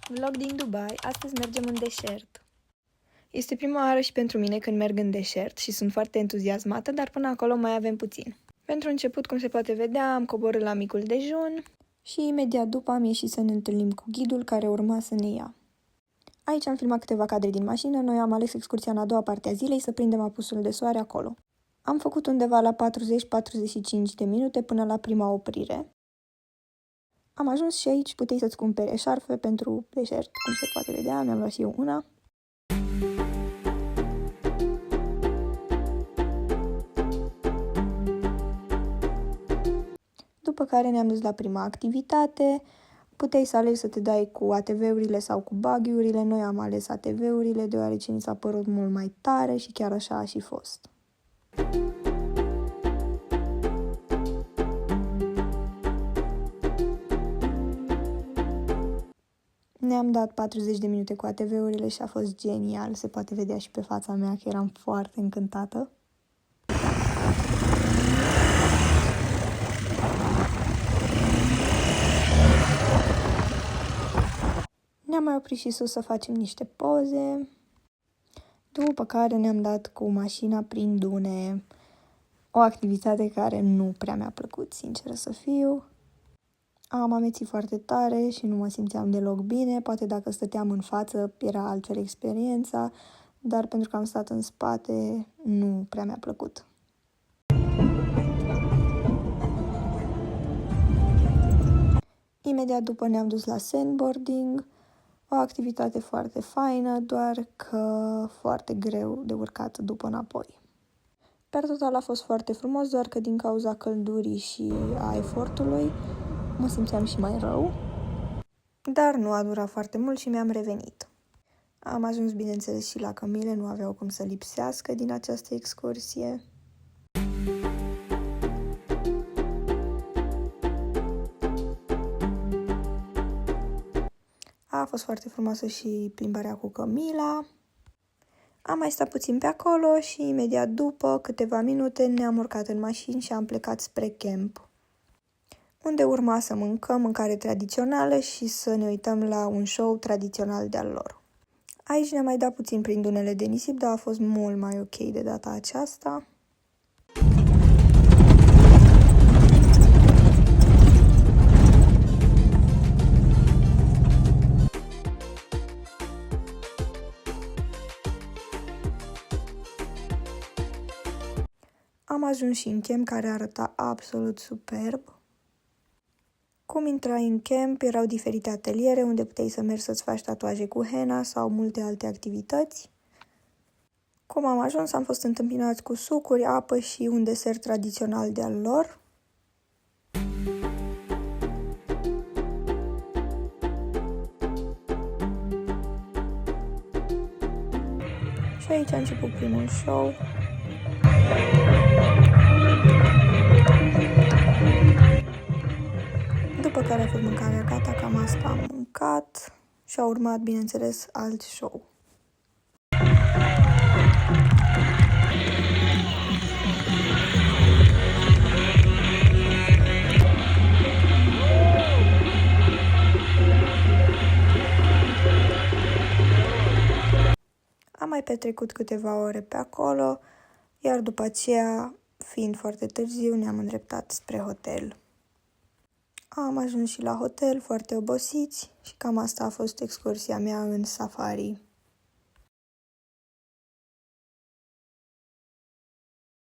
Vlog din Dubai. Astăzi mergem în deșert. Este prima oară și pentru mine când merg în deșert și sunt foarte entuziasmată, dar până acolo mai avem puțin. Pentru început, cum se poate vedea, am coborât la micul dejun și imediat după am ieșit să ne întâlnim cu ghidul care urma să ne ia. Aici am filmat câteva cadre din mașină, noi am ales excursia în a doua parte a zilei să prindem apusul de soare acolo. Am făcut undeva la 40-45 de minute până la prima oprire. Am ajuns și aici puteai să-ți cumperi eșarfe pentru deșert, cum se poate vedea, mi-am luat și eu una. După care ne-am dus la prima activitate, puteai să alegi să te dai cu ATV-urile sau cu buggy-urile, noi am ales ATV-urile deoarece ni s-a părut mult mai tare și chiar așa a și fost. Ne-am dat 40 de minute cu ATV-urile și a fost genial, se poate vedea și pe fața mea că eram foarte încântată. Ne-am mai oprit și sus să facem niște poze, după care ne-am dat cu mașina prin dune, o activitate care nu prea mi-a plăcut, sinceră să fiu. Am amețit foarte tare și nu mă simțeam deloc bine, poate dacă stăteam în față era altfel experiența, dar pentru că am stat în spate nu prea mi-a plăcut. Imediat după ne-am dus la sandboarding, o activitate foarte faină, doar că foarte greu de urcat după înapoi. Per total a fost foarte frumos, doar că din cauza căldurii și a efortului mă simțeam și mai rău, dar nu a durat foarte mult și mi-am revenit. Am ajuns, bineînțeles, și la cămile, nu aveau cum să lipsească din această excursie. A fost foarte frumoasă și plimbarea cu Camila. Am mai stat puțin pe acolo și imediat după câteva minute ne-am urcat în mașini și am plecat spre camp, unde urma să mâncăm mâncare tradițională și să ne uităm la un show tradițional de-al lor. Aici ne-am mai dat puțin prin dunele de nisip, dar a fost mult mai ok de data aceasta. Am ajuns și în camp, care arăta absolut superb. Cum intrai în camp, erau diferite ateliere unde puteai să mergi să-ți faci tatuaje cu henna sau multe alte activități. Cum am ajuns, am fost întâmpinați cu sucuri, apă și un desert tradițional de-al lor. Și aici a început primul show. După care a fost mâncarea gata, cam asta am mâncat și a urmat, bineînțeles, alt show. Am mai petrecut câteva ore pe acolo, iar după aceea, fiind foarte târziu, ne-am îndreptat spre hotel. Am ajuns și la hotel foarte obosiți și cam asta a fost excursia mea în safari.